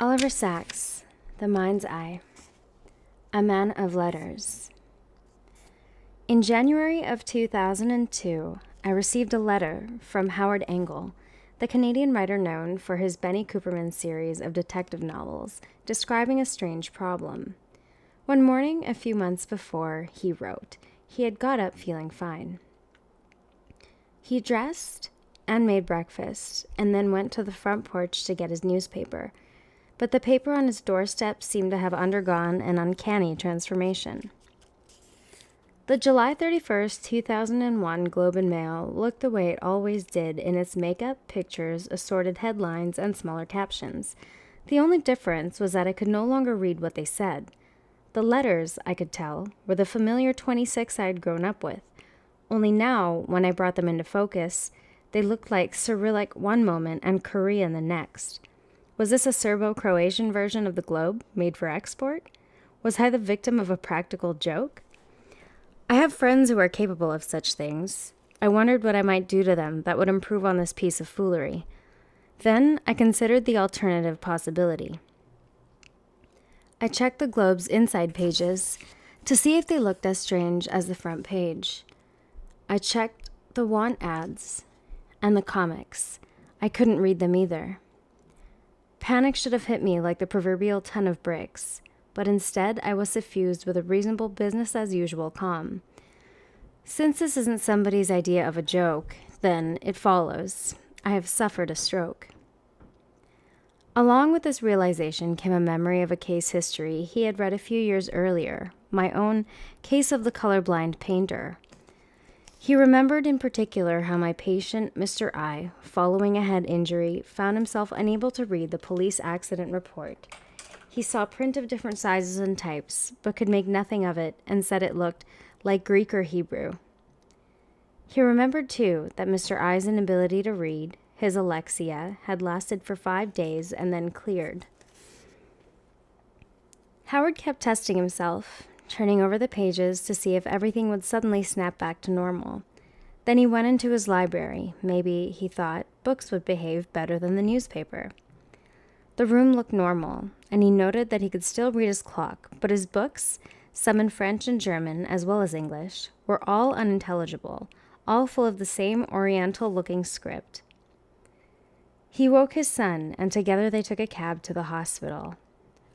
Oliver Sacks, The Mind's Eye, A Man of Letters. In January of 2002, I received a letter from Howard Engel, the Canadian writer known for his Benny Cooperman series of detective novels describing a strange problem. One morning, a few months before, he wrote, he had got up feeling fine. He dressed and made breakfast, and then went to the front porch to get his newspaper. But the paper on his doorstep seemed to have undergone an uncanny transformation. The July 31st, 2001 Globe and Mail looked the way it always did in its makeup, pictures, assorted headlines, and smaller captions. The only difference was that I could no longer read what they said. The letters, I could tell, were the familiar 26 I had grown up with. Only now, when I brought them into focus, they looked like Cyrillic one moment and Korean the next. Was this a Serbo-Croatian version of the Globe, made for export? Was I the victim of a practical joke? I have friends who are capable of such things. I wondered what I might do to them that would improve on this piece of foolery. Then I considered the alternative possibility. I checked the Globe's inside pages to see if they looked as strange as the front page. I checked the want ads and the comics. I couldn't read them either. Panic should have hit me like the proverbial ton of bricks, but instead I was suffused with a reasonable business-as-usual calm. Since this isn't somebody's idea of a joke, then it follows. I have suffered a stroke. Along with this realization came a memory of a case history he had read a few years earlier, my own Case of the Colorblind Painter. He remembered in particular how my patient, Mr. I, following a head injury, found himself unable to read the police accident report. He saw print of different sizes and types, but could make nothing of it and said it looked like Greek or Hebrew. He remembered, too, that Mr. I's inability to read, his alexia, had lasted for 5 days and then cleared. Howard kept testing himself, turning over the pages to see if everything would suddenly snap back to normal. Then he went into his library. Maybe, he thought, books would behave better than the newspaper. The room looked normal, and he noted that he could still read his clock, but his books, some in French and German as well as English, were all unintelligible, all full of the same oriental-looking script. He woke his son, and together they took a cab to the hospital.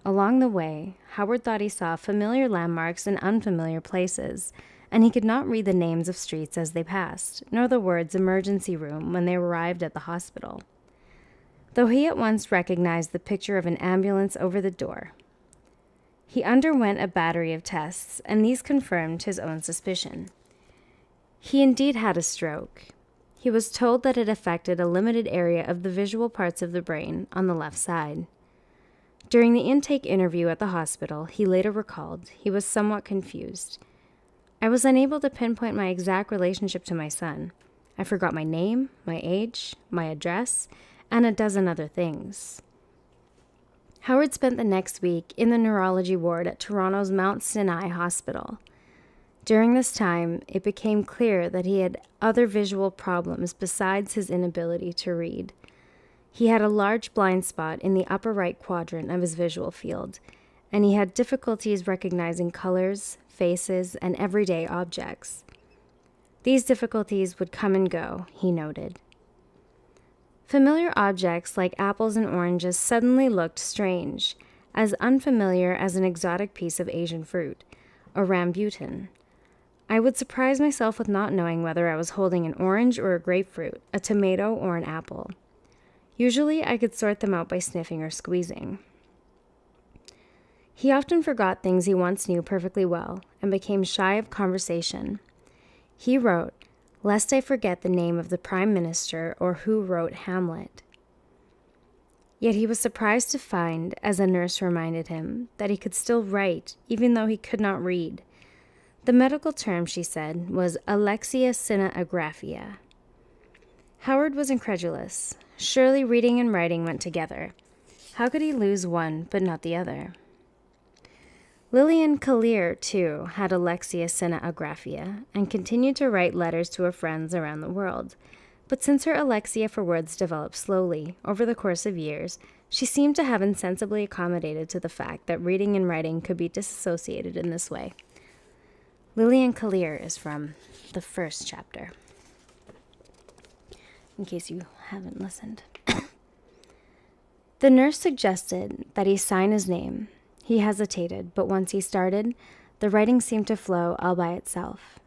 Along the way, Howard thought he saw familiar landmarks in unfamiliar places, and he could not read the names of streets as they passed, nor the words emergency room when they arrived at the hospital, though he at once recognized the picture of an ambulance over the door. He underwent a battery of tests, and these confirmed his own suspicion. He indeed had a stroke. He was told that it affected a limited area of the visual parts of the brain on the left side. During the intake interview at the hospital, he later recalled he was somewhat confused. I was unable to pinpoint my exact relationship to my son. I forgot my name, my age, my address, and a dozen other things. Howard spent the next week in the neurology ward at Toronto's Mount Sinai Hospital. During this time, it became clear that he had other visual problems besides his inability to read. He had a large blind spot in the upper right quadrant of his visual field, and he had difficulties recognizing colors, faces, and everyday objects. These difficulties would come and go, he noted. Familiar objects like apples and oranges suddenly looked strange, as unfamiliar as an exotic piece of Asian fruit, a rambutan. I would surprise myself with not knowing whether I was holding an orange or a grapefruit, a tomato or an apple. Usually I could sort them out by sniffing or squeezing. He often forgot things he once knew perfectly well and became shy of conversation. He wrote, "Lest I forget the name of the Prime Minister or who wrote Hamlet." Yet he was surprised to find, as a nurse reminded him, that he could still write, even though he could not read. The medical term, she said, was alexia synagraphia. Howard was incredulous. Surely reading and writing went together. How could he lose one but not the other? Lillian Collier, too, had alexia synagraphia and continued to write letters to her friends around the world. But since her alexia for words developed slowly, over the course of years, She seemed to have insensibly accommodated to the fact that reading and writing could be disassociated in this way. Lillian Kalir is from the first chapter, in case you haven't listened. The nurse suggested that he sign his name. He hesitated, but once he started, the writing seemed to flow all by itself,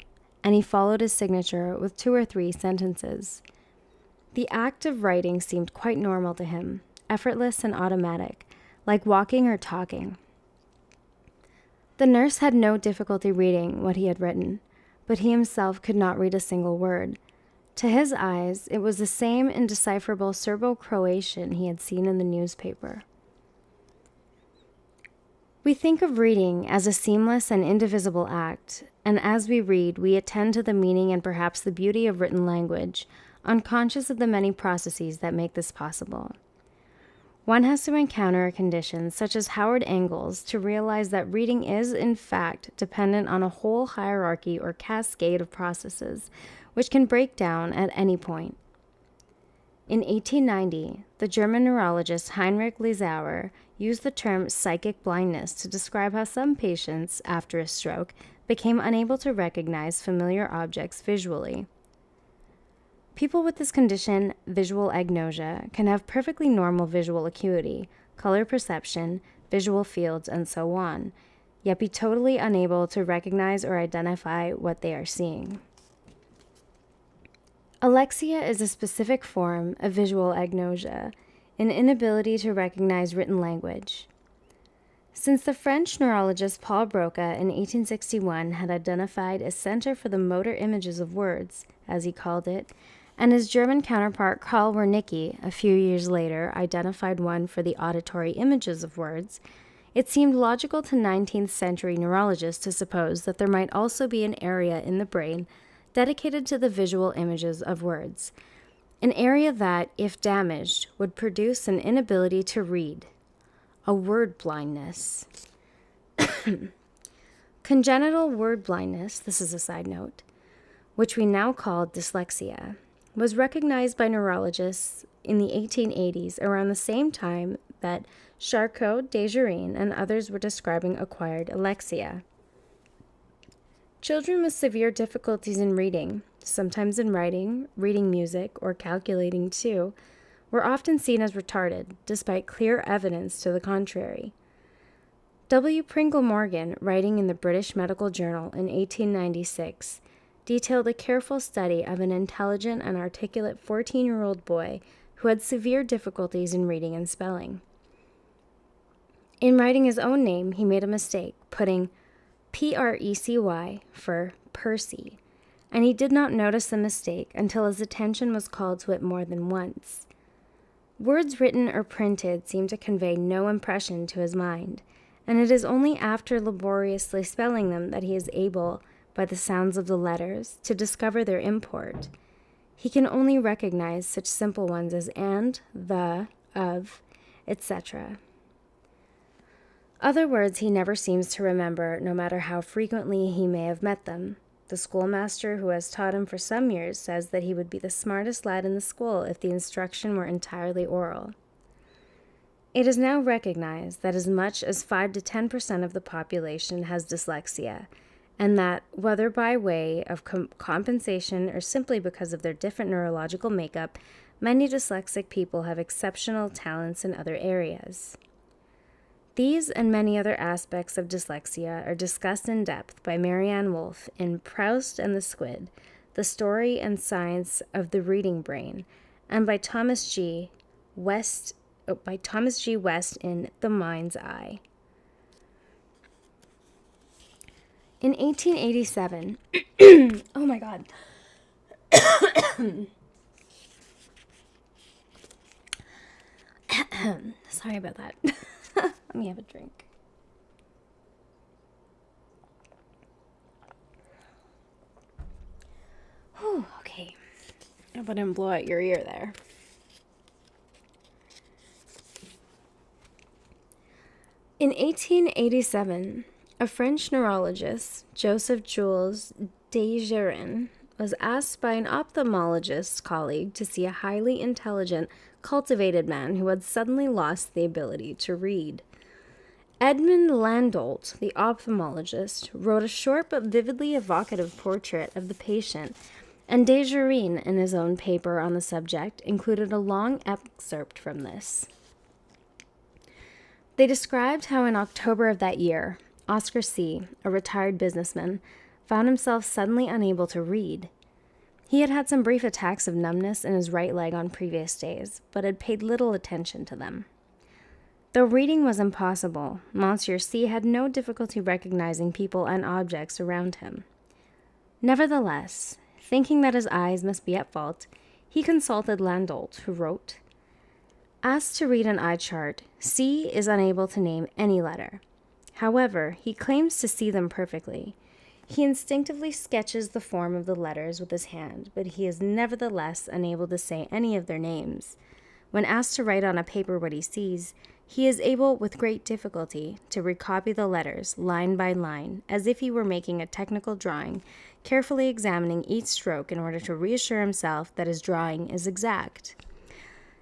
and he followed his signature with 2 or 3 sentences. The act of writing seemed quite normal to him, effortless and automatic, like walking or talking. The nurse had no difficulty reading what he had written, but he himself could not read a single word. To his eyes, it was the same indecipherable Serbo-Croatian he had seen in the newspaper. We think of reading as a seamless and indivisible act, and as we read, we attend to the meaning and perhaps the beauty of written language, unconscious of the many processes that make this possible. One has to encounter a condition such as Howard Engels to realize that reading is, in fact, dependent on a whole hierarchy or cascade of processes, which can break down at any point. In 1890, the German neurologist Heinrich Liesauer used the term psychic blindness to describe how some patients, after a stroke, became unable to recognize familiar objects visually. People with this condition, visual agnosia, can have perfectly normal visual acuity, color perception, visual fields, and so on, yet be totally unable to recognize or identify what they are seeing. Alexia is a specific form of visual agnosia, an inability to recognize written language. Since the French neurologist Paul Broca in 1861 had identified a center for the motor images of words, as he called it, and his German counterpart Karl Wernicke, a few years later, identified one for the auditory images of words, it seemed logical to 19th century neurologists to suppose that there might also be an area in the brain dedicated to the visual images of words, an area that, if damaged, would produce an inability to read, a word blindness. Congenital word blindness, this is a side note, which we now call dyslexia, was recognized by neurologists in the 1880s around the same time that Charcot, Desjardins, and others were describing acquired alexia. Children with severe difficulties in reading, sometimes in writing, reading music, or calculating too, were often seen as retarded, despite clear evidence to the contrary. W. Pringle Morgan, writing in the British Medical Journal in 1896, detailed a careful study of an intelligent and articulate 14-year-old boy who had severe difficulties in reading and spelling. In writing his own name, he made a mistake, putting Precy for Percy, and he did not notice the mistake until his attention was called to it more than once. Words written or printed seem to convey no impression to his mind, and it is only after laboriously spelling them that he is able, by the sounds of the letters, to discover their import. He can only recognize such simple ones as and, the, of, etc. Other words he never seems to remember, no matter how frequently he may have met them. The schoolmaster who has taught him for some years says that he would be the smartest lad in the school if the instruction were entirely oral. It is now recognized that as much as 5 to 10% of the population has dyslexia, and that, whether by way of compensation or simply because of their different neurological makeup, many dyslexic people have exceptional talents in other areas. These and many other aspects of dyslexia are discussed in depth by Marianne Wolf in Proust and the Squid, The Story and Science of the Reading Brain, and by Thomas G. West in The Mind's Eye. In 1887, oh my God. Sorry about that. Let me have a drink. Whew, okay. I hope I didn't blow out your ear there. In 1887, a French neurologist, Joseph Jules Desjardins, was asked by an ophthalmologist colleague to see a highly intelligent cultivated man who had suddenly lost the ability to read. Edmund Landolt, the ophthalmologist, wrote a short but vividly evocative portrait of the patient, and Desjardins, in his own paper on the subject, included a long excerpt from this. They described how in October of that year, Oscar C., a retired businessman, found himself suddenly unable to read. He had had some brief attacks of numbness in his right leg on previous days, but had paid little attention to them. Though reading was impossible, Monsieur C. had no difficulty recognizing people and objects around him. Nevertheless, thinking that his eyes must be at fault, he consulted Landolt, who wrote, "Asked to read an eye chart, C is unable to name any letter. However, he claims to see them perfectly. He instinctively sketches the form of the letters with his hand, but he is nevertheless unable to say any of their names. When asked to write on a paper what he sees, he is able, with great difficulty, to recopy the letters, line by line, as if he were making a technical drawing, carefully examining each stroke in order to reassure himself that his drawing is exact.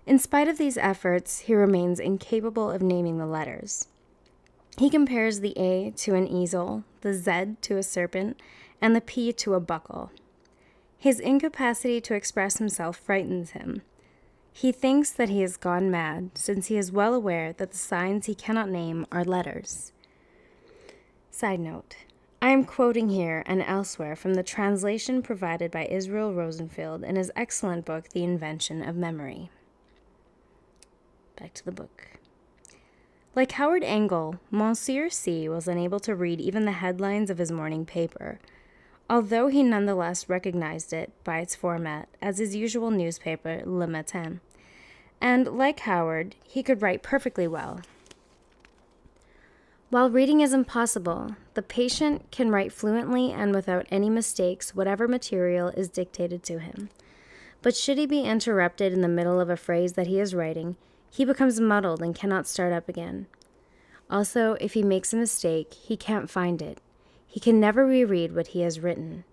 In spite of these efforts, he remains incapable of naming the letters. He compares the A to an easel, the Z to a serpent, and the P to a buckle. His incapacity to express himself frightens him. He thinks that he has gone mad, since he is well aware that the signs he cannot name are letters." Side note. I am quoting here and elsewhere from the translation provided by Israel Rosenfield in his excellent book, The Invention of Memory. Back to the book. Like Howard Engel, Monsieur C. was unable to read even the headlines of his morning paper, although he nonetheless recognized it by its format as his usual newspaper, Le Matin. And, like Howard, he could write perfectly well. While reading is impossible, the patient can write fluently and without any mistakes whatever material is dictated to him. But should he be interrupted in the middle of a phrase that he is writing, he becomes muddled and cannot start up again. Also, if he makes a mistake, he can't find it. He can never reread what he has written.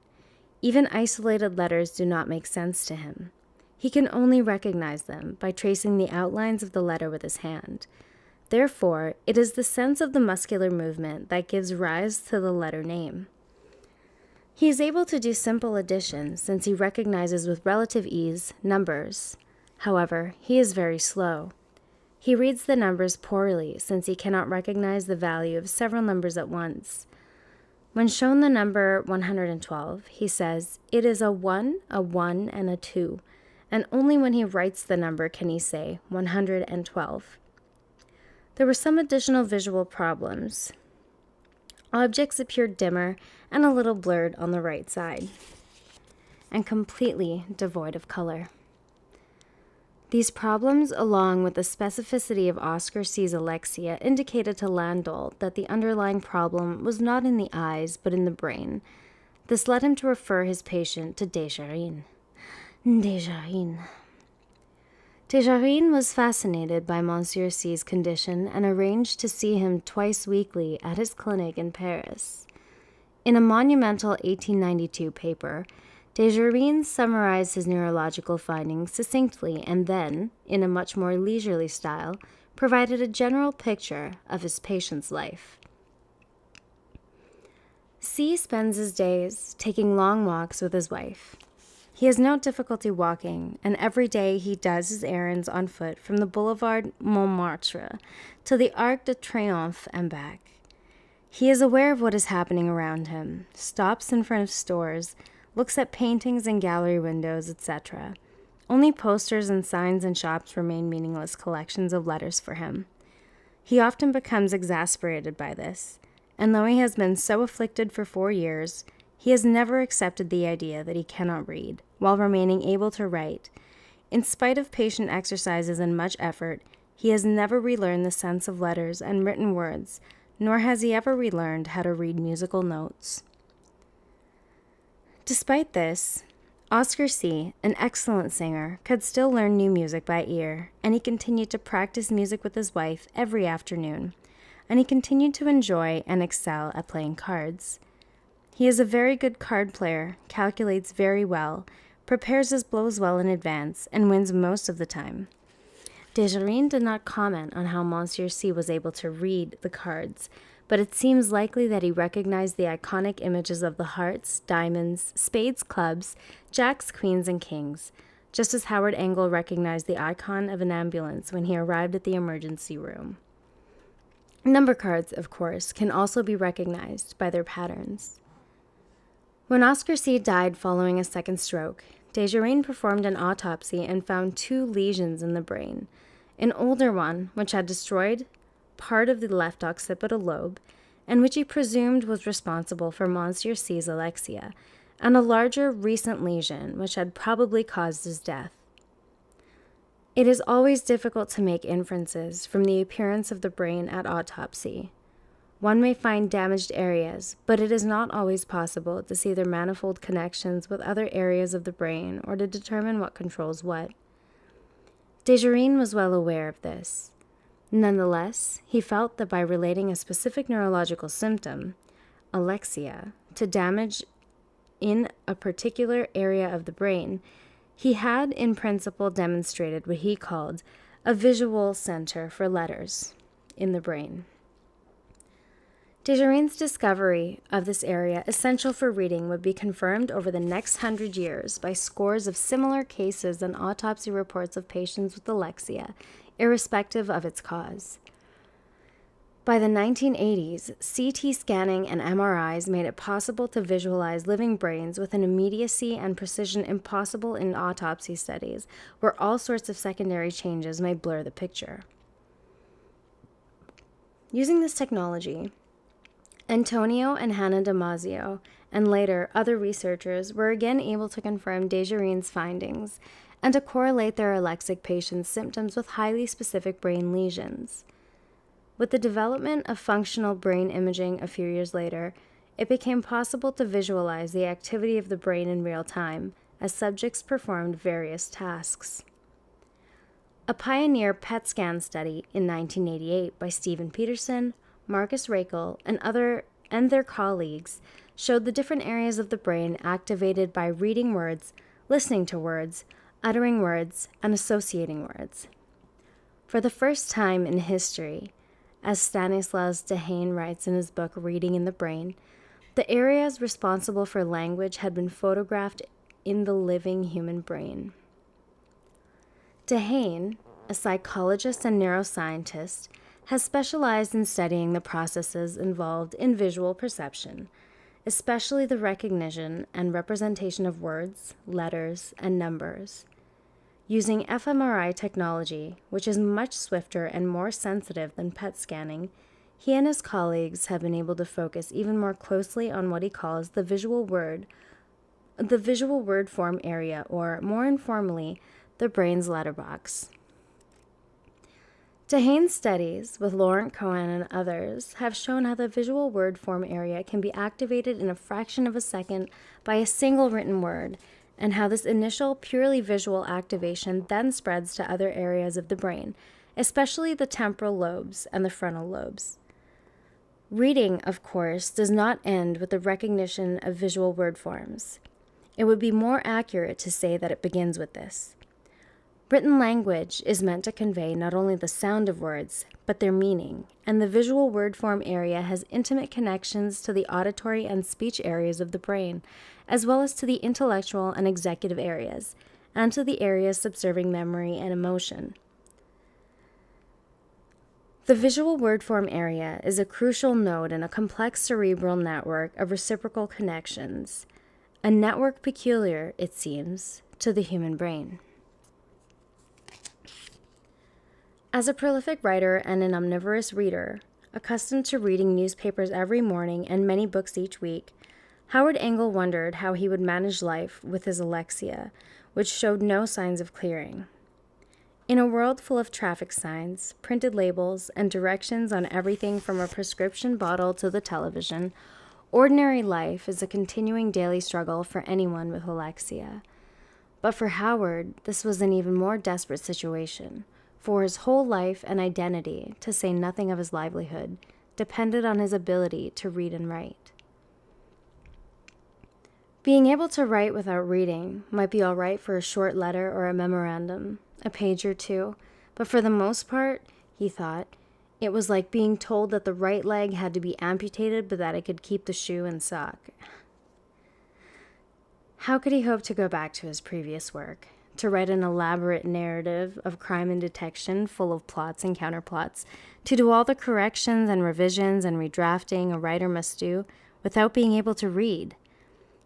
Even isolated letters do not make sense to him. He can only recognize them by tracing the outlines of the letter with his hand. Therefore, it is the sense of the muscular movement that gives rise to the letter name. He is able to do simple addition, since he recognizes with relative ease numbers. However, he is very slow. He reads the numbers poorly, since he cannot recognize the value of several numbers at once. When shown the number 112, he says, "It is a 1, and a 2," and only when he writes the number can he say 112. There were some additional visual problems. Objects appeared dimmer and a little blurred on the right side, and completely devoid of color. These problems, along with the specificity of Oscar C.'s alexia, indicated to Landolt that the underlying problem was not in the eyes, but in the brain. This led him to refer his patient to Desjardins. Desjardins was fascinated by Monsieur C.'s condition and arranged to see him twice weekly at his clinic in Paris. In a monumental 1892 paper, Desjardins summarized his neurological findings succinctly and then, in a much more leisurely style, provided a general picture of his patient's life. C spends his days taking long walks with his wife. He has no difficulty walking, and every day he does his errands on foot from the Boulevard Montmartre to the Arc de Triomphe and back. He is aware of what is happening around him, stops in front of stores, looks at paintings and gallery windows, etc. Only posters and signs in shops remain meaningless collections of letters for him. He often becomes exasperated by this, and though he has been so afflicted for 4 years, he has never accepted the idea that he cannot read, while remaining able to write. In spite of patient exercises and much effort, he has never relearned the sense of letters and written words, nor has he ever relearned how to read musical notes. Despite this, Oscar C., an excellent singer, could still learn new music by ear, and he continued to practice music with his wife every afternoon, and he continued to enjoy and excel at playing cards. He is a very good card player, calculates very well, prepares his blows well in advance, and wins most of the time. Desjardins did not comment on how Monsieur C was able to read the cards, but it seems likely that he recognized the iconic images of the hearts, diamonds, spades, clubs, jacks, queens, and kings, just as Howard Engel recognized the icon of an ambulance when he arrived at the emergency room. Number cards, of course, can also be recognized by their patterns. When Oscar C. died following a second stroke, Desjardins performed an autopsy and found 2 lesions in the brain, an older one which had destroyed part of the left occipital lobe, and which he presumed was responsible for Monsieur C's alexia, and a larger recent lesion which had probably caused his death. It is always difficult to make inferences from the appearance of the brain at autopsy. One may find damaged areas, but it is not always possible to see their manifold connections with other areas of the brain or to determine what controls what. Desjardins was well aware of this. Nonetheless, he felt that by relating a specific neurological symptom, alexia, to damage in a particular area of the brain, he had in principle demonstrated what he called a visual center for letters in the brain. Desjardins' discovery of this area essential for reading would be confirmed over the next 100 years by scores of similar cases and autopsy reports of patients with alexia, irrespective of its cause. By the 1980s, CT scanning and MRIs made it possible to visualize living brains with an immediacy and precision impossible in autopsy studies, where all sorts of secondary changes may blur the picture. Using this technology, Antonio and Hannah Damasio, and later other researchers, were again able to confirm Desjardins' findings and to correlate their alexic patients' symptoms with highly specific brain lesions. With the development of functional brain imaging a few years later, it became possible to visualize the activity of the brain in real time as subjects performed various tasks. A pioneer PET scan study in 1988 by Stephen Peterson, Marcus Rakel, and their colleagues showed the different areas of the brain activated by reading words, listening to words, uttering words, and associating words. For the first time in history, as Stanislas Dehaene writes in his book Reading in the Brain, the areas responsible for language had been photographed in the living human brain. Dehaene, a psychologist and neuroscientist, has specialized in studying the processes involved in visual perception, especially the recognition and representation of words, letters, and numbers. Using fMRI technology, which is much swifter and more sensitive than PET scanning, he and his colleagues have been able to focus even more closely on what he calls the visual word form area, or more informally, the brain's letterbox. Dehaene's studies with Laurent Cohen and others have shown how the visual word form area can be activated in a fraction of a second by a single written word, and how this initial purely visual activation then spreads to other areas of the brain, especially the temporal lobes and the frontal lobes. Reading, of course, does not end with the recognition of visual word forms. It would be more accurate to say that it begins with this. Written language is meant to convey not only the sound of words, but their meaning, and the visual word form area has intimate connections to the auditory and speech areas of the brain, as well as to the intellectual and executive areas, and to the areas subserving memory and emotion. The visual word form area is a crucial node in a complex cerebral network of reciprocal connections, a network peculiar, it seems, to the human brain. As a prolific writer and an omnivorous reader, accustomed to reading newspapers every morning and many books each week, Howard Engel wondered how he would manage life with his alexia, which showed no signs of clearing. In a world full of traffic signs, printed labels, and directions on everything from a prescription bottle to the television, ordinary life is a continuing daily struggle for anyone with alexia. But for Howard, this was an even more desperate situation, for his whole life and identity, to say nothing of his livelihood, depended on his ability to read and write. Being able to write without reading might be all right for a short letter or a memorandum, a page or two, But for the most part, he thought, it was like being told that the right leg had to be amputated but that it could keep the shoe and sock. How could he hope to go back to his previous work? To write an elaborate narrative of crime and detection full of plots and counterplots, to do all the corrections and revisions and redrafting a writer must do without being able to read?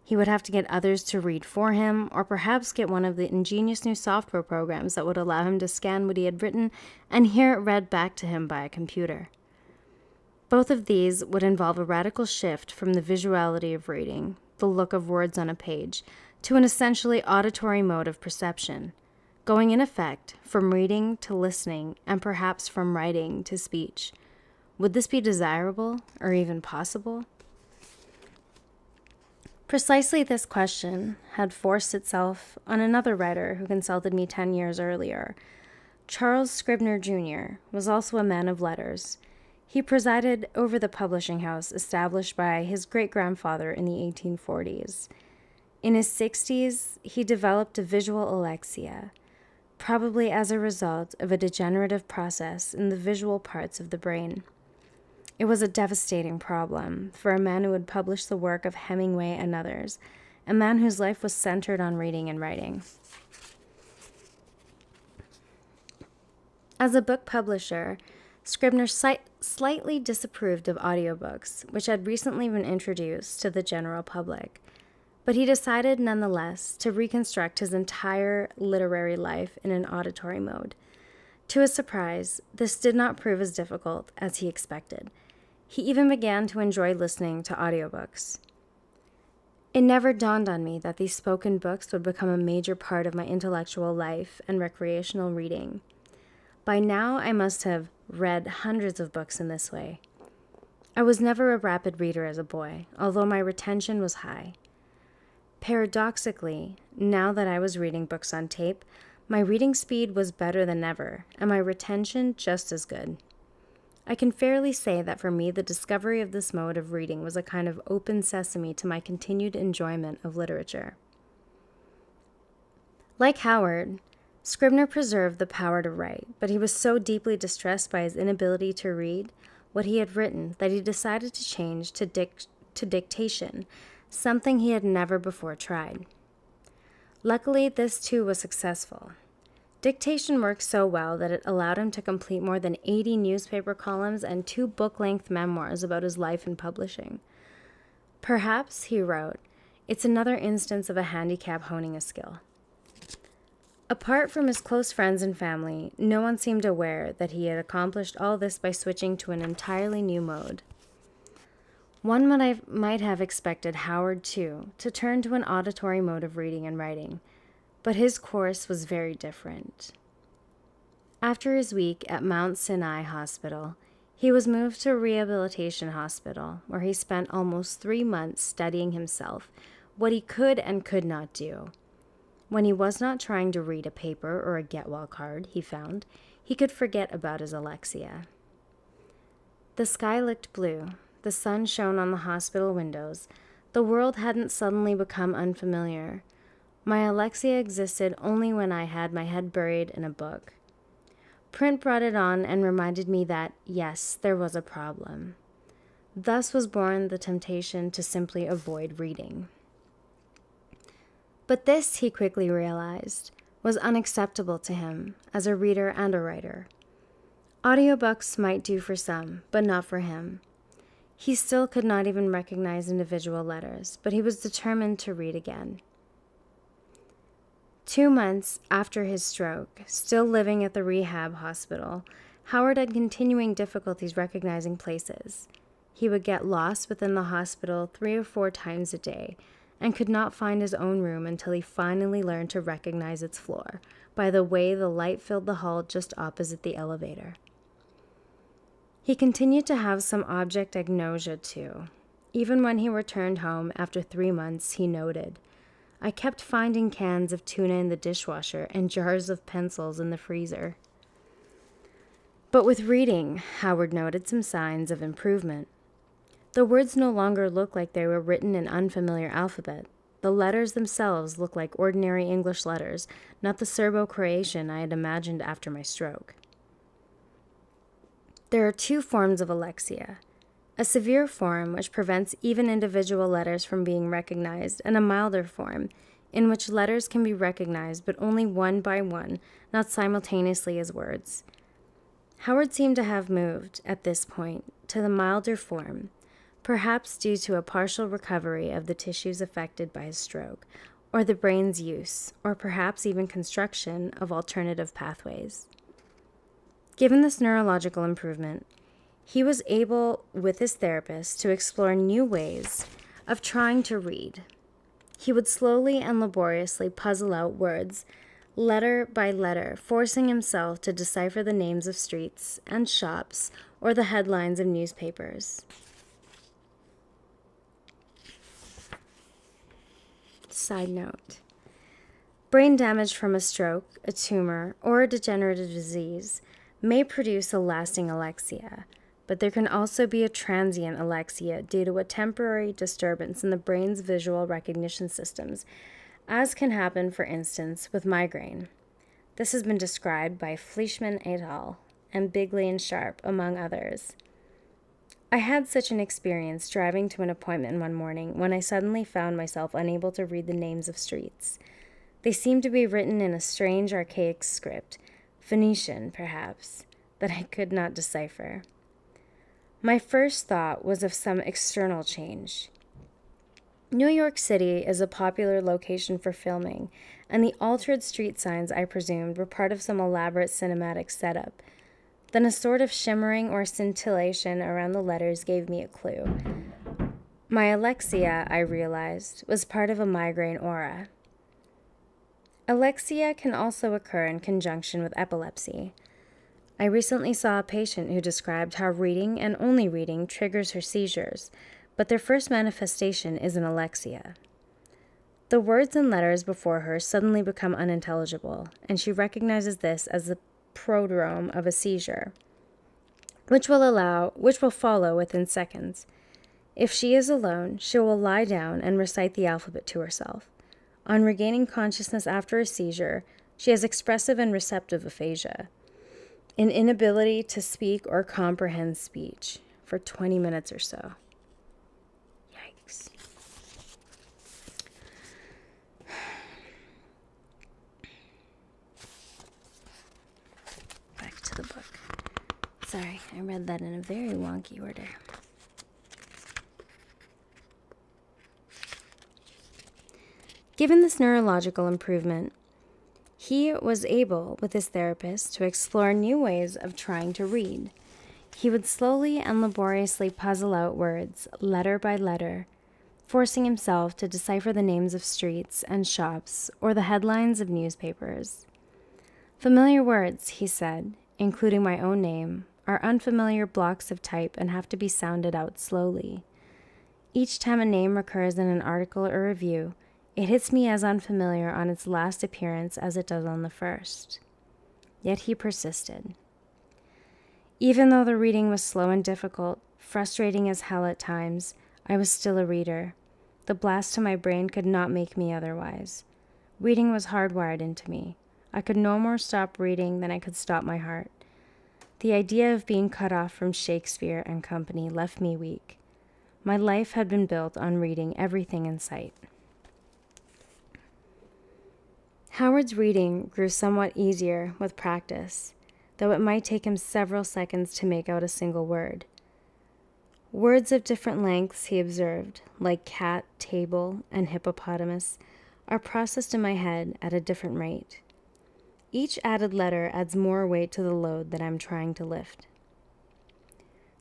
He would have to get others to read for him, or perhaps get one of the ingenious new software programs that would allow him to scan what he had written and hear it read back to him by a computer. Both of these would involve a radical shift from the visuality of reading, the look of words on a page, to an essentially auditory mode of perception, going in effect from reading to listening and perhaps from writing to speech. Would this be desirable or even possible? Precisely this question had forced itself on another writer who consulted me 10 years earlier. Charles Scribner Jr. was also a man of letters. He presided over the publishing house established by his great-grandfather in the 1840s. In his 60s, he developed a visual alexia, probably as a result of a degenerative process in the visual parts of the brain. It was a devastating problem for a man who had published the work of Hemingway and others, a man whose life was centered on reading and writing. As a book publisher, Scribner slightly disapproved of audiobooks, which had recently been introduced to the general public. But he decided nonetheless to reconstruct his entire literary life in an auditory mode. To his surprise, this did not prove as difficult as he expected. He even began to enjoy listening to audiobooks. It never dawned on me that these spoken books would become a major part of my intellectual life and recreational reading. By now, I must have read hundreds of books in this way. I was never a rapid reader as a boy, although my retention was high. Paradoxically, now that I was reading books on tape, my reading speed was better than ever, and my retention just as good. I can fairly say that for me, the discovery of this mode of reading was a kind of open sesame to my continued enjoyment of literature. Like Howard, Scribner preserved the power to write, but he was so deeply distressed by his inability to read what he had written that he decided to change to dictation, something he had never before tried. Luckily, this too was successful. Dictation worked so well that it allowed him to complete more than 80 newspaper columns and 2 book-length memoirs about his life in publishing. Perhaps, he wrote, it's another instance of a handicap honing a skill. Apart from his close friends and family, no one seemed aware that he had accomplished all this by switching to an entirely new mode. One might have expected Howard, too, to turn to an auditory mode of reading and writing, but his course was very different. After his week at Mount Sinai Hospital, he was moved to a rehabilitation hospital, where he spent almost 3 months studying himself, what he could and could not do. When he was not trying to read a paper or a get-well card, he found, he could forget about his alexia. The sky looked blue. The sun shone on the hospital windows. The world hadn't suddenly become unfamiliar. My alexia existed only when I had my head buried in a book. Print brought it on and reminded me that, yes, there was a problem. Thus was born the temptation to simply avoid reading. But this, he quickly realized, was unacceptable to him as a reader and a writer. Audiobooks might do for some, but not for him. He still could not even recognize individual letters, but he was determined to read again. 2 months after his stroke, still living at the rehab hospital, Howard had continuing difficulties recognizing places. He would get lost within the hospital 3 or 4 times a day, and could not find his own room until he finally learned to recognize its floor by the way the light filled the hall just opposite the elevator. He continued to have some object agnosia, too. Even when he returned home after 3 months, he noted, I kept finding cans of tuna in the dishwasher and jars of pencils in the freezer. But with reading, Howard noted some signs of improvement. The words no longer looked like they were written in unfamiliar alphabet. The letters themselves looked like ordinary English letters, not the Serbo-Croatian I had imagined after my stroke. There are two forms of alexia: a severe form, which prevents even individual letters from being recognized, and a milder form, in which letters can be recognized but only one by one, not simultaneously as words. Howard seemed to have moved, at this point, to the milder form, perhaps due to a partial recovery of the tissues affected by his stroke, or the brain's use, or perhaps even construction of alternative pathways. Given this neurological improvement, he was able, with his therapist, to explore new ways of trying to read. He would slowly and laboriously puzzle out words, letter by letter, forcing himself to decipher the names of streets and shops or the headlines of newspapers. Side note: brain damage from a stroke, a tumor, or a degenerative disease may produce a lasting alexia, but there can also be a transient alexia due to a temporary disturbance in the brain's visual recognition systems, as can happen, for instance, with migraine. This has been described by Fleischman et al. And Bigley and Sharp, among others. I had such an experience driving to an appointment one morning when I suddenly found myself unable to read the names of streets. They seemed to be written in a strange, archaic script, Phoenician, perhaps, that I could not decipher. My first thought was of some external change. New York City is a popular location for filming, and the altered street signs, I presumed, were part of some elaborate cinematic setup. Then a sort of shimmering or scintillation around the letters gave me a clue. My alexia, I realized, was part of a migraine aura. Alexia can also occur in conjunction with epilepsy. I recently saw a patient who described how reading, and only reading, triggers her seizures, but their first manifestation is an alexia. The words and letters before her suddenly become unintelligible, and she recognizes this as the prodrome of a seizure, which will follow within seconds. If she is alone, she will lie down and recite the alphabet to herself. On regaining consciousness after a seizure, she has expressive and receptive aphasia, an inability to speak or comprehend speech for 20 minutes or so. Yikes. Back to the book. Sorry, I read that in a very wonky order. Given this neurological improvement, he was able, with his therapist, to explore new ways of trying to read. He would slowly and laboriously puzzle out words, letter by letter, forcing himself to decipher the names of streets and shops or the headlines of newspapers. Familiar words, he said, including my own name, are unfamiliar blocks of type and have to be sounded out slowly. Each time a name recurs in an article or review, it hits me as unfamiliar on its last appearance as it does on the first. Yet he persisted. Even though the reading was slow and difficult, frustrating as hell at times, I was still a reader. The blast to my brain could not make me otherwise. Reading was hardwired into me. I could no more stop reading than I could stop my heart. The idea of being cut off from Shakespeare and company left me weak. My life had been built on reading everything in sight. Howard's reading grew somewhat easier with practice, though it might take him several seconds to make out a single word. Words of different lengths, he observed, like cat, table, and hippopotamus, are processed in my head at a different rate. Each added letter adds more weight to the load that I'm trying to lift.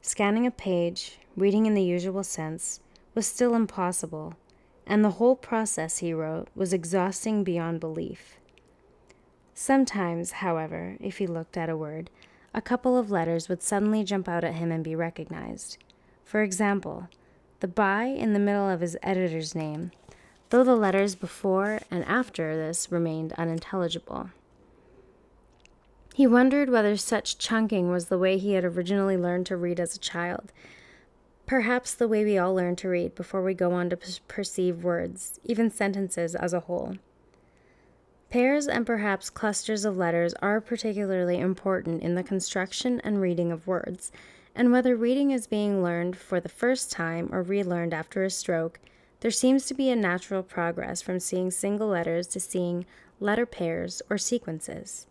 Scanning a page, reading in the usual sense, was still impossible, and the whole process, he wrote, was exhausting beyond belief. Sometimes, however, if he looked at a word, a couple of letters would suddenly jump out at him and be recognized. For example, the by in the middle of his editor's name, though the letters before and after this remained unintelligible. He wondered whether such chunking was the way he had originally learned to read as a child, perhaps the way we all learn to read before we go on to perceive words, even sentences as a whole. Pairs and perhaps clusters of letters are particularly important in the construction and reading of words, and whether reading is being learned for the first time or relearned after a stroke, there seems to be a natural progress from seeing single letters to seeing letter pairs or sequences.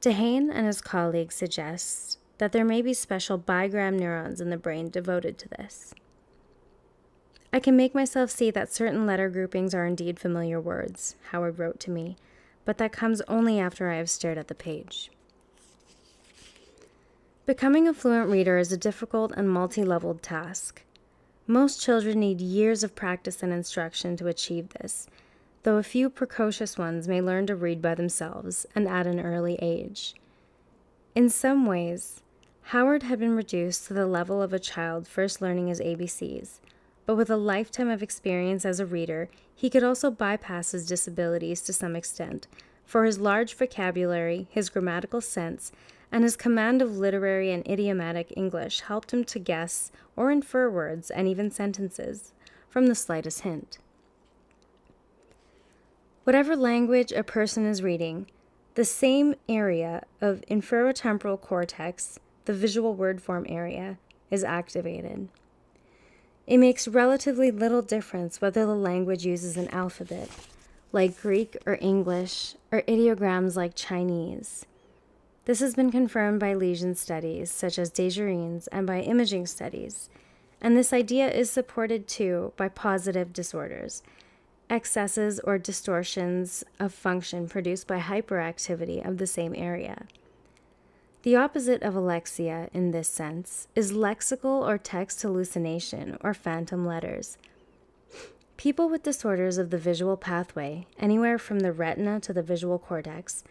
Dehane and his colleagues suggest that there may be special bigram neurons in the brain devoted to this. I can make myself see that certain letter groupings are indeed familiar words, Howard wrote to me, but that comes only after I have stared at the page. Becoming a fluent reader is a difficult and multi-leveled task. Most children need years of practice and instruction to achieve this, though a few precocious ones may learn to read by themselves and at an early age. In some ways, Howard had been reduced to the level of a child first learning his ABCs, but with a lifetime of experience as a reader, he could also bypass his disabilities to some extent, for his large vocabulary, his grammatical sense, and his command of literary and idiomatic English helped him to guess or infer words and even sentences from the slightest hint. Whatever language a person is reading, the same area of inferotemporal cortex, the visual word form area, is activated. It makes relatively little difference whether the language uses an alphabet, like Greek or English, or ideograms like Chinese. This has been confirmed by lesion studies, such as Desjardins, and by imaging studies, and this idea is supported too by positive disorders, excesses or distortions of function produced by hyperactivity of the same area. The opposite of alexia, in this sense, is lexical or text hallucination or phantom letters. People with disorders of the visual pathway, anywhere from the retina to the visual cortex,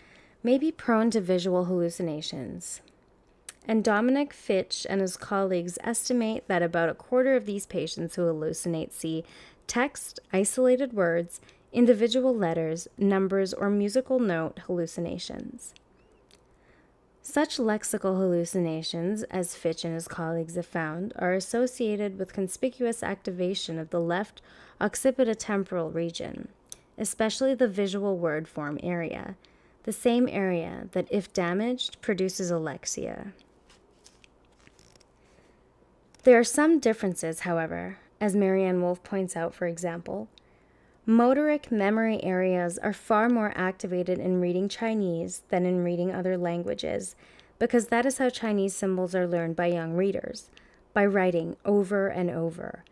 may be prone to visual hallucinations. And Dominic Fitch and his colleagues estimate that about a quarter of these patients who hallucinate see text, isolated words, individual letters, numbers, or musical note hallucinations. Such lexical hallucinations, as Fitch and his colleagues have found, are associated with conspicuous activation of the left occipitotemporal region, especially the visual word form area, the same area that, if damaged, produces alexia. There are some differences, however, as Marianne Wolf points out, for example. Motoric memory areas are far more activated in reading Chinese than in reading other languages, because that is how Chinese symbols are learned by young readers, by writing over and over.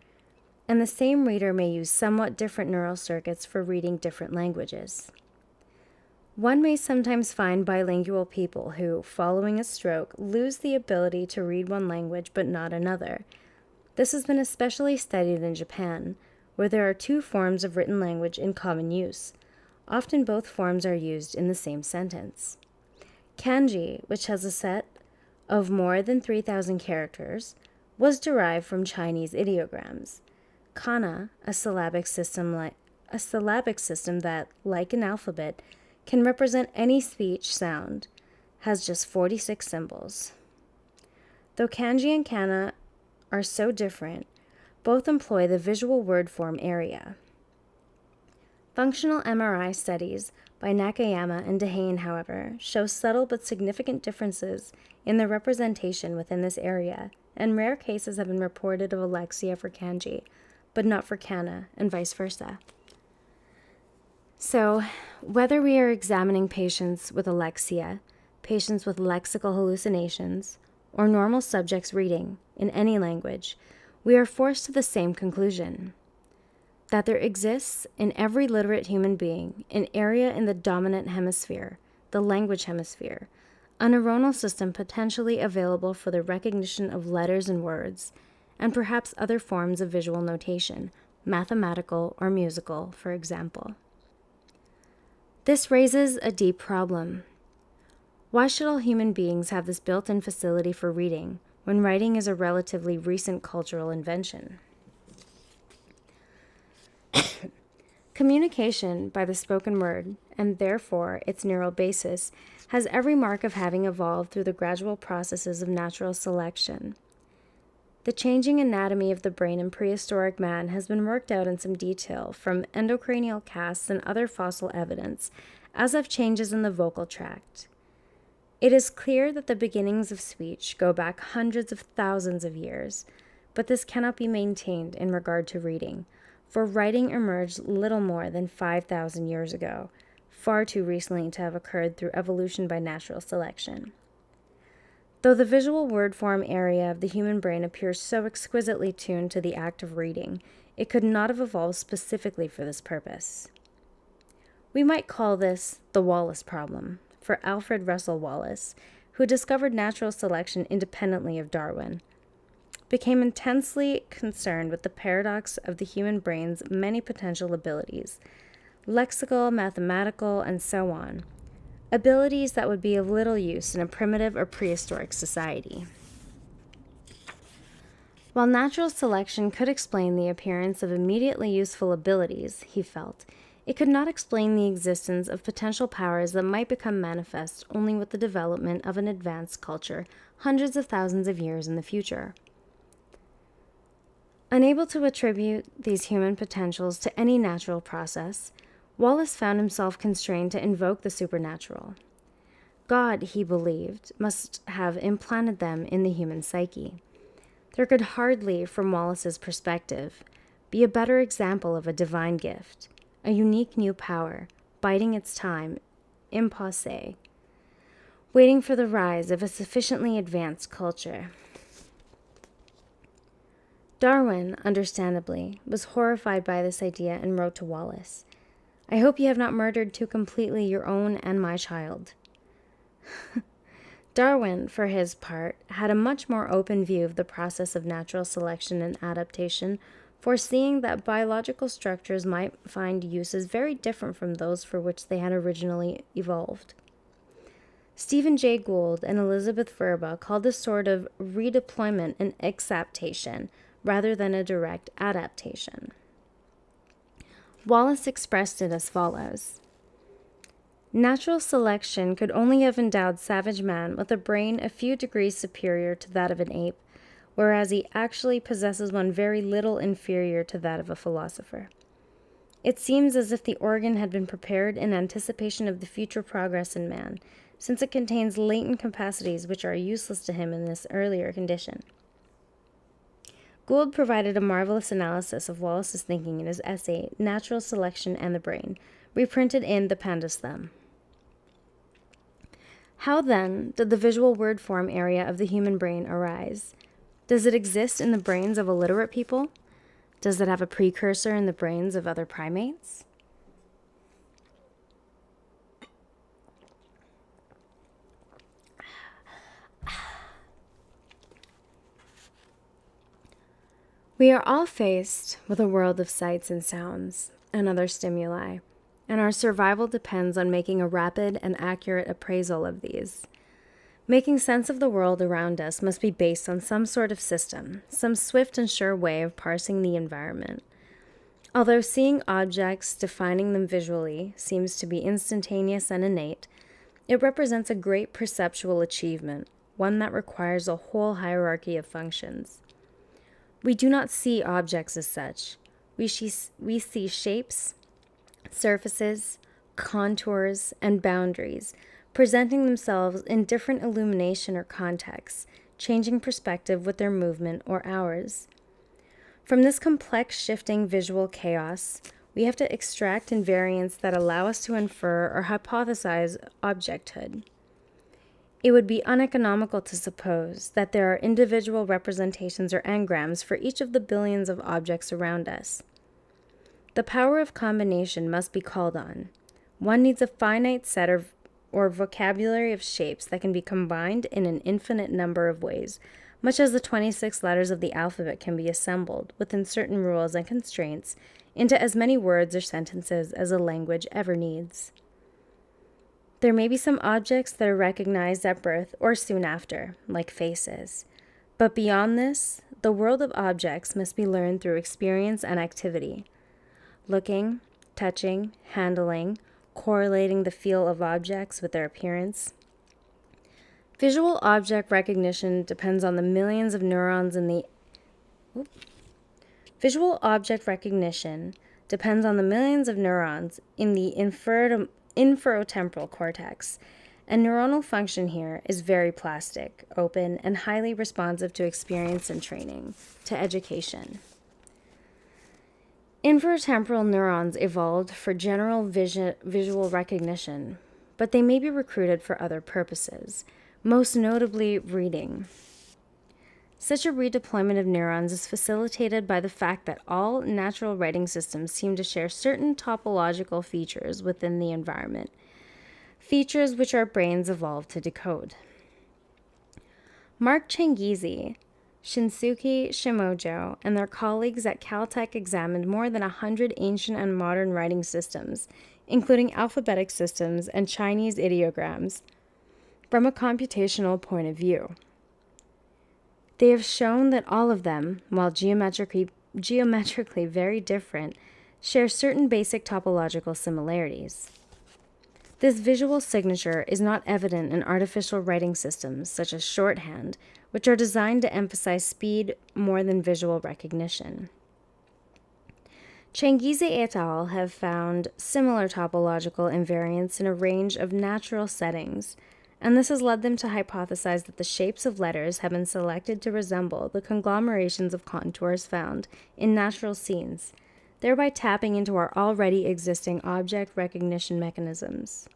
And the same reader may use somewhat different neural circuits for reading different languages. One may sometimes find bilingual people who, following a stroke, lose the ability to read one language but not another. This has been especially studied in Japan, where there are two forms of written language in common use. Often both forms are used in the same sentence. Kanji, which has a set of more than 3,000 characters, was derived from Chinese ideograms. Kana, a syllabic system that, like an alphabet, can represent any speech sound, has just 46 symbols. Though kanji and kana are so different, both employ the visual word form area. Functional MRI studies by Nakayama and Dehane, however, show subtle but significant differences in the representation within this area, and rare cases have been reported of alexia for kanji, but not for kana, and vice versa. So, whether we are examining patients with alexia, patients with lexical hallucinations, or normal subjects reading in any language, we are forced to the same conclusion, that there exists in every literate human being an area in the dominant hemisphere, the language hemisphere, a neuronal system potentially available for the recognition of letters and words, and perhaps other forms of visual notation, mathematical or musical, for example. This raises a deep problem. Why should all human beings have this built-in facility for reading when writing is a relatively recent cultural invention? Communication by the spoken word, and therefore its neural basis, has every mark of having evolved through the gradual processes of natural selection. The changing anatomy of the brain in prehistoric man has been worked out in some detail from endocranial casts and other fossil evidence, as have changes in the vocal tract. It is clear that the beginnings of speech go back hundreds of thousands of years, but this cannot be maintained in regard to reading, for writing emerged little more than 5,000 years ago, far too recently to have occurred through evolution by natural selection. Though the visual word form area of the human brain appears so exquisitely tuned to the act of reading, it could not have evolved specifically for this purpose. We might call this the Wallace problem, for Alfred Russel Wallace, who discovered natural selection independently of Darwin, became intensely concerned with the paradox of the human brain's many potential abilities, lexical, mathematical, and so on, abilities that would be of little use in a primitive or prehistoric society. While natural selection could explain the appearance of immediately useful abilities, he felt, it could not explain the existence of potential powers that might become manifest only with the development of an advanced culture hundreds of thousands of years in the future. Unable to attribute these human potentials to any natural process, Wallace found himself constrained to invoke the supernatural. God, he believed, must have implanted them in the human psyche. There could hardly, from Wallace's perspective, be a better example of a divine gift, a unique new power, biding its time, in posse, waiting for the rise of a sufficiently advanced culture. Darwin, understandably, was horrified by this idea and wrote to Wallace, "I hope you have not murdered too completely your own and my child." Darwin, for his part, had a much more open view of the process of natural selection and adaptation, foreseeing that biological structures might find uses very different from those for which they had originally evolved. Stephen Jay Gould and Elizabeth Verba called this sort of redeployment an exaptation rather than a direct adaptation. Wallace expressed it as follows: "Natural selection could only have endowed savage man with a brain a few degrees superior to that of an ape, whereas he actually possesses one very little inferior to that of a philosopher. It seems as if the organ had been prepared in anticipation of the future progress in man, since it contains latent capacities which are useless to him in this earlier condition." Gould provided a marvelous analysis of Wallace's thinking in his essay, Natural Selection and the Brain, reprinted in The Pandastham. How, then, did the visual word form area of the human brain arise? Does it exist in the brains of illiterate people? Does it have a precursor in the brains of other primates? We are all faced with a world of sights and sounds and other stimuli, and our survival depends on making a rapid and accurate appraisal of these. Making sense of the world around us must be based on some sort of system, some swift and sure way of parsing the environment. Although seeing objects, defining them visually, seems to be instantaneous and innate, it represents a great perceptual achievement, one that requires a whole hierarchy of functions. We do not see objects as such. We see shapes, surfaces, contours, and boundaries, presenting themselves in different illumination or contexts, changing perspective with their movement or ours. From this complex, shifting visual chaos, we have to extract invariants that allow us to infer or hypothesize objecthood. It would be uneconomical to suppose that there are individual representations or engrams for each of the billions of objects around us. The power of combination must be called on. One needs a finite set or vocabulary of shapes that can be combined in an infinite number of ways, much as the 26 letters of the alphabet can be assembled, within certain rules and constraints, into as many words or sentences as a language ever needs. There may be some objects that are recognized at birth or soon after, like faces. But beyond this, the world of objects must be learned through experience and activity. Looking, touching, handling, correlating the feel of objects with their appearance. Visual object recognition depends on the millions of neurons in the Visual object recognition depends on the millions of neurons in the inferotemporal cortex, and neuronal function here is very plastic, open, and highly responsive to experience and training, to education. Inferotemporal neurons evolved for general visual recognition, but they may be recruited for other purposes, most notably reading. Such a redeployment of neurons is facilitated by the fact that all natural writing systems seem to share certain topological features within the environment, features which our brains evolved to decode. Mark Changizi, Shinsuke Shimojo, and their colleagues at Caltech examined more than 100 ancient and modern writing systems, including alphabetic systems and Chinese ideograms, from a computational point of view. They have shown that all of them, while geometrically very different, share certain basic topological similarities. This visual signature is not evident in artificial writing systems such as shorthand, which are designed to emphasize speed more than visual recognition. Changizi et al. Have found similar topological invariants in a range of natural settings, and this has led them to hypothesize that the shapes of letters have been selected to resemble the conglomerations of contours found in natural scenes, thereby tapping into our already existing object recognition mechanisms.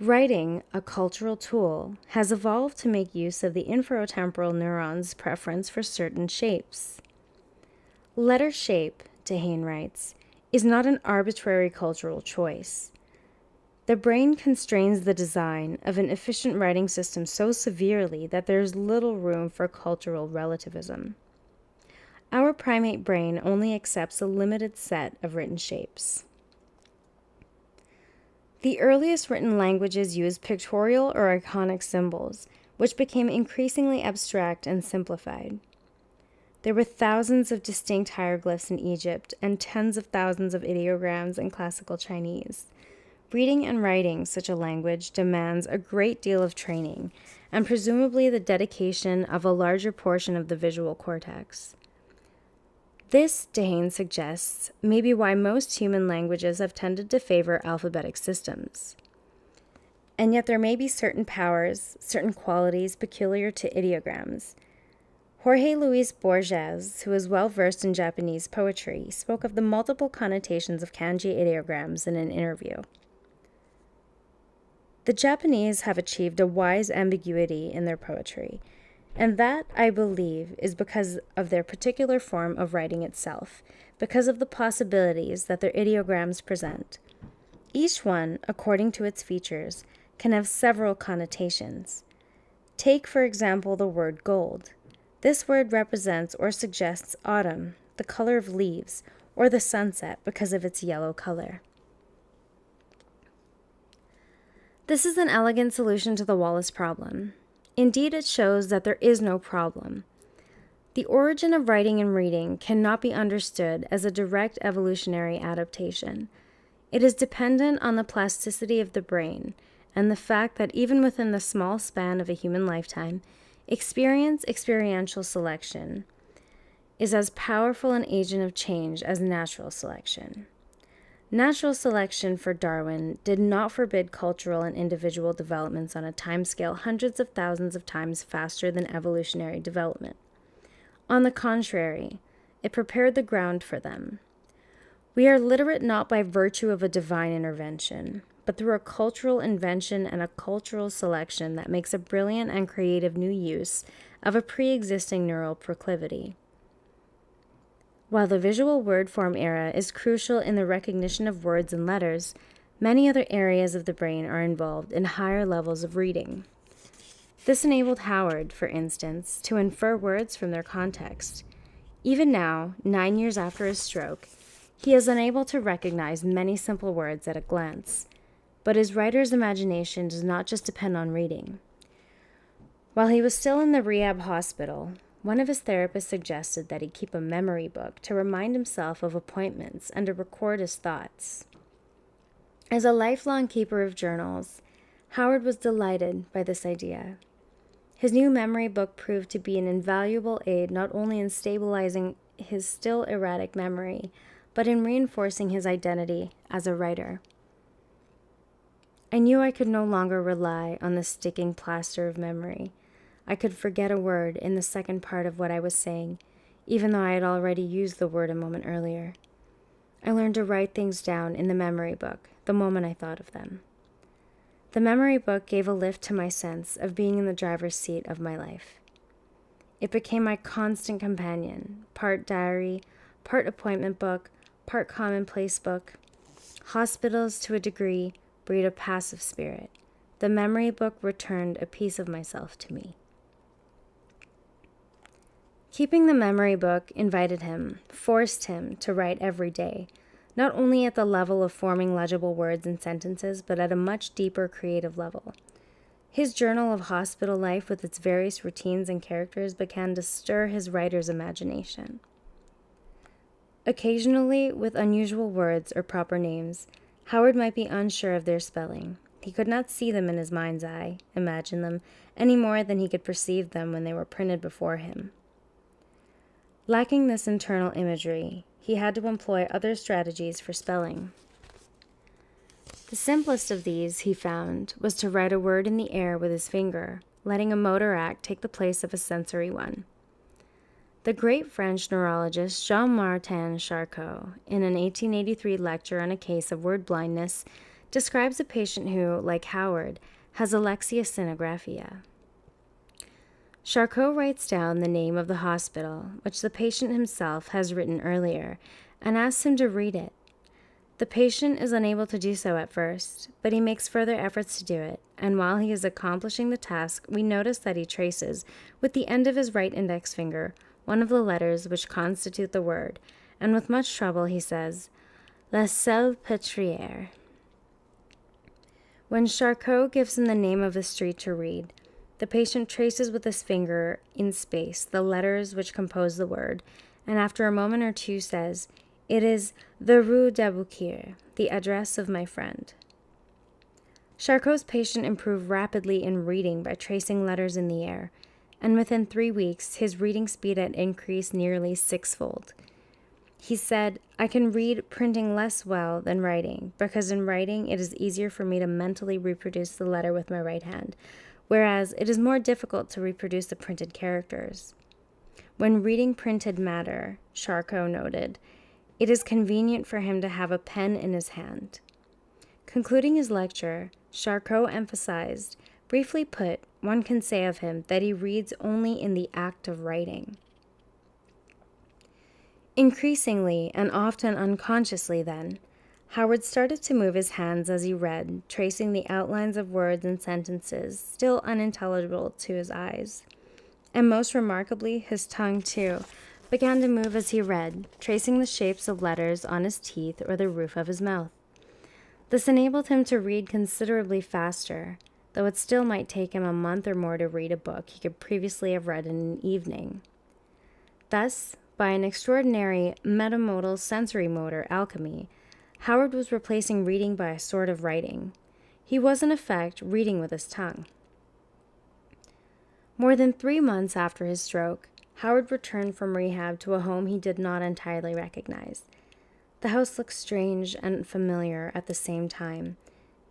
Writing, a cultural tool, has evolved to make use of the inferotemporal neuron's preference for certain shapes. Letter shape, Tehane writes, is not an arbitrary cultural choice. The brain constrains the design of an efficient writing system so severely that there is little room for cultural relativism. Our primate brain only accepts a limited set of written shapes. The earliest written languages used pictorial or iconic symbols, which became increasingly abstract and simplified. There were thousands of distinct hieroglyphs in Egypt and tens of thousands of ideograms in classical Chinese. Reading and writing such a language demands a great deal of training, and presumably the dedication of a larger portion of the visual cortex. This, Tehane suggests, may be why most human languages have tended to favor alphabetic systems. And yet there may be certain powers, certain qualities peculiar to ideograms. Jorge Luis Borges, who is well versed in Japanese poetry, spoke of the multiple connotations of kanji ideograms in an interview. The Japanese have achieved a wise ambiguity in their poetry, and that, I believe, is because of their particular form of writing itself, because of the possibilities that their ideograms present. Each one, according to its features, can have several connotations. Take, for example, the word gold. This word represents or suggests autumn, the color of leaves, or the sunset because of its yellow color. This is an elegant solution to the Wallace problem. Indeed, it shows that there is no problem. The origin of writing and reading cannot be understood as a direct evolutionary adaptation. It is dependent on the plasticity of the brain and the fact that even within the small span of a human lifetime, experiential selection is as powerful an agent of change as natural selection. Natural selection for Darwin did not forbid cultural and individual developments on a timescale hundreds of thousands of times faster than evolutionary development. On the contrary, it prepared the ground for them. We are literate not by virtue of a divine intervention, but through a cultural invention and a cultural selection that makes a brilliant and creative new use of a pre-existing neural proclivity. While the visual word form era is crucial in the recognition of words and letters, many other areas of the brain are involved in higher levels of reading. This enabled Howard, for instance, to infer words from their context. Even now, 9 years after his stroke, he is unable to recognize many simple words at a glance, but his writer's imagination does not just depend on reading. While he was still in the rehab hospital, one of his therapists suggested that he keep a memory book to remind himself of appointments and to record his thoughts. As a lifelong keeper of journals, Howard was delighted by this idea. His new memory book proved to be an invaluable aid not only in stabilizing his still erratic memory, but in reinforcing his identity as a writer. I knew I could no longer rely on the sticking plaster of memory. I could forget a word in the second part of what I was saying, even though I had already used the word a moment earlier. I learned to write things down in the memory book the moment I thought of them. The memory book gave a lift to my sense of being in the driver's seat of my life. It became my constant companion, part diary, part appointment book, part commonplace book. Hospitals, to a degree, breed a passive spirit. The memory book returned a piece of myself to me. Keeping the memory book invited him, forced him to write every day, not only at the level of forming legible words and sentences, but at a much deeper creative level. His journal of hospital life with its various routines and characters began to stir his writer's imagination. Occasionally, with unusual words or proper names, Howard might be unsure of their spelling. He could not see them in his mind's eye, imagine them, any more than he could perceive them when they were printed before him. Lacking this internal imagery, he had to employ other strategies for spelling. The simplest of these, he found, was to write a word in the air with his finger, letting a motor act take the place of a sensory one. The great French neurologist Jean-Martin Charcot, in an 1883 lecture on a case of word blindness, describes a patient who, like Howard, has alexia-synographia. Charcot writes down the name of the hospital, which the patient himself has written earlier, and asks him to read it. The patient is unable to do so at first, but he makes further efforts to do it, and while he is accomplishing the task, we notice that he traces, with the end of his right index finger, one of the letters which constitute the word, and with much trouble he says, La Salpêtrière. When Charcot gives him the name of a street to read, the patient traces with his finger in space the letters which compose the word, and after a moment or two says, "It is the Rue d'Aboukir, the address of my friend." Charcot's patient improved rapidly in reading by tracing letters in the air, and within 3 weeks his reading speed had increased nearly 6-fold. He said, "I can read printing less well than writing, because in writing it is easier for me to mentally reproduce the letter with my right hand, whereas it is more difficult to reproduce the printed characters. When reading printed matter," Charcot noted, "it is convenient for him to have a pen in his hand." Concluding his lecture, Charcot emphasized, briefly put, one can say of him that he reads only in the act of writing. Increasingly, and often unconsciously then, Howard started to move his hands as he read, tracing the outlines of words and sentences, still unintelligible to his eyes. And most remarkably, his tongue, too, began to move as he read, tracing the shapes of letters on his teeth or the roof of his mouth. This enabled him to read considerably faster, though it still might take him a month or more to read a book he could previously have read in an evening. Thus, by an extraordinary metamodal sensory motor alchemy, Howard was replacing reading by a sort of writing. He was, in effect, reading with his tongue. More than 3 months after his stroke, Howard returned from rehab to a home he did not entirely recognize. The house looked strange and familiar at the same time.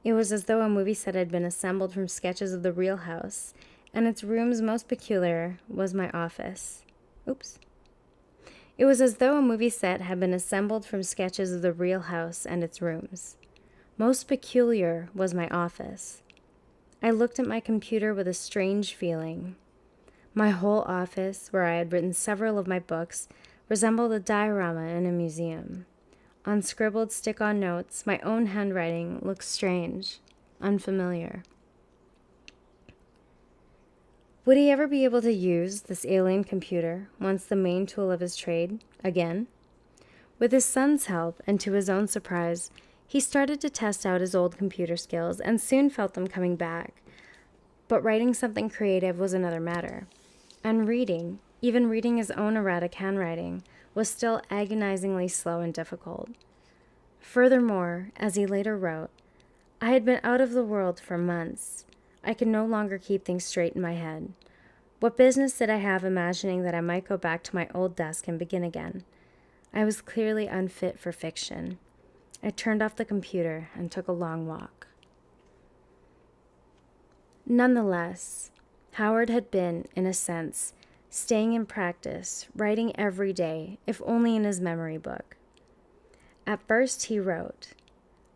It was as though a movie set had been assembled from sketches of the real house, and its rooms most peculiar was my office. It was as though a movie set had been assembled from sketches of the real house and its rooms. Most peculiar was my office. I looked at my computer with a strange feeling. My whole office, where I had written several of my books, resembled a diorama in a museum. On scribbled stick-on notes, my own handwriting looked strange, unfamiliar. Would he ever be able to use this alien computer, once the main tool of his trade, again? With his son's help, and to his own surprise, he started to test out his old computer skills and soon felt them coming back. But writing something creative was another matter. And reading, even reading his own erratic handwriting, was still agonizingly slow and difficult. Furthermore, as he later wrote, I had been out of the world for months. I could no longer keep things straight in my head. What business did I have imagining that I might go back to my old desk and begin again? I was clearly unfit for fiction. I turned off the computer and took a long walk. Nonetheless, Howard had been, in a sense, staying in practice, writing every day, if only in his memory book. At first he wrote,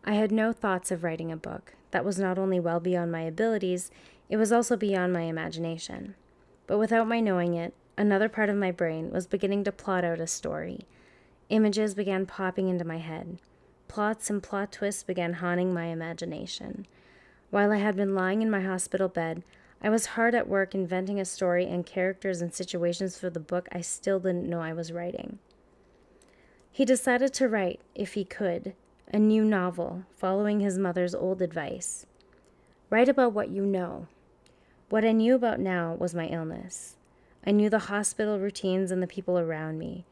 "I had no thoughts of writing a book. That was not only well beyond my abilities, it was also beyond my imagination. But without my knowing it, another part of my brain was beginning to plot out a story. Images began popping into my head. Plots and plot twists began haunting my imagination. While I had been lying in my hospital bed, I was hard at work inventing a story and characters and situations for the book I still didn't know I was writing." He decided to write, if he could, a new novel, following his mother's old advice. "Write about what you know." What I knew about now was my illness. I knew the hospital routines and the people around me.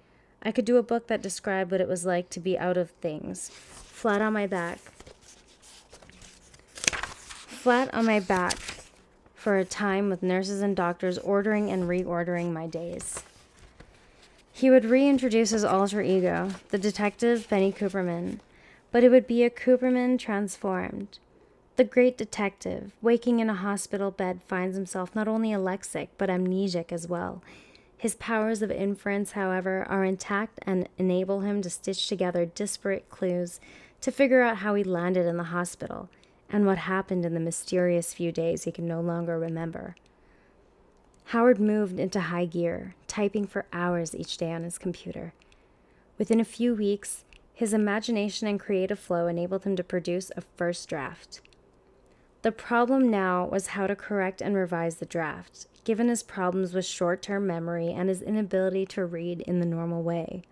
I could do a book that described what it was like to be out of things, flat on my back for a time, with nurses and doctors ordering and reordering my days. He would reintroduce his alter ego, the detective Benny Cooperman, but it would be a Cooperman transformed. The great detective, waking in a hospital bed, finds himself not only alexic, but amnesic as well. His powers of inference, however, are intact and enable him to stitch together disparate clues to figure out how he landed in the hospital and what happened in the mysterious few days he can no longer remember. Howard moved into high gear, typing for hours each day on his computer. Within a few weeks, his imagination and creative flow enabled him to produce a first draft. The problem now was how to correct and revise the draft, given his problems with short-term memory and his inability to read in the normal way.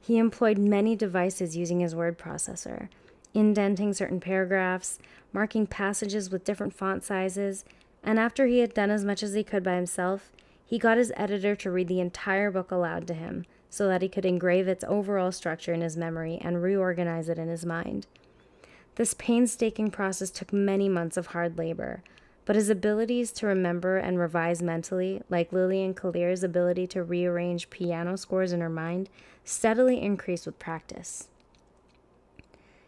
He employed many devices using his word processor, indenting certain paragraphs, marking passages with different font sizes, and after he had done as much as he could by himself, he got his editor to read the entire book aloud to him so that he could engrave its overall structure in his memory and reorganize it in his mind. This painstaking process took many months of hard labor, but his abilities to remember and revise mentally, like Lillian Kalir's ability to rearrange piano scores in her mind, steadily increased with practice.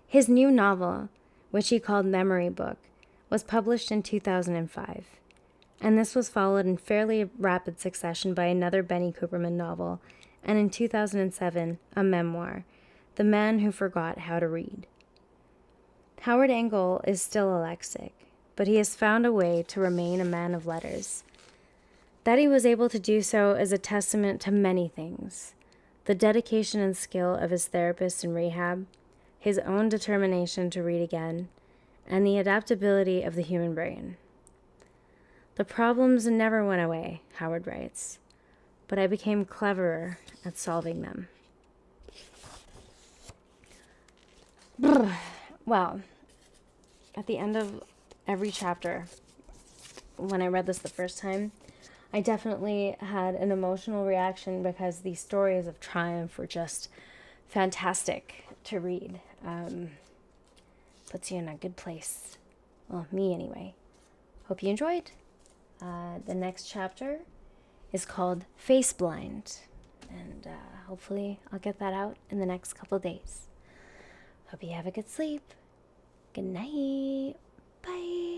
His new novel, which he called Memory Book, was published in 2005, and this was followed in fairly rapid succession by another Benny Cooperman novel, and in 2007, a memoir, The Man Who Forgot How to Read. Howard Engel is still alexic, but he has found a way to remain a man of letters. That he was able to do so is a testament to many things: the dedication and skill of his therapist in rehab, his own determination to read again, and the adaptability of the human brain. "The problems never went away," Howard writes, "but I became cleverer at solving them." Well, at the end of every chapter, when I read this the first time, I definitely had an emotional reaction because these stories of triumph were just fantastic to read. Puts you in a good place. Well, me anyway. Hope you enjoyed. The next chapter is called Face Blind, and hopefully I'll get that out in the next couple days. Hope you have a good sleep. Good night. Bye.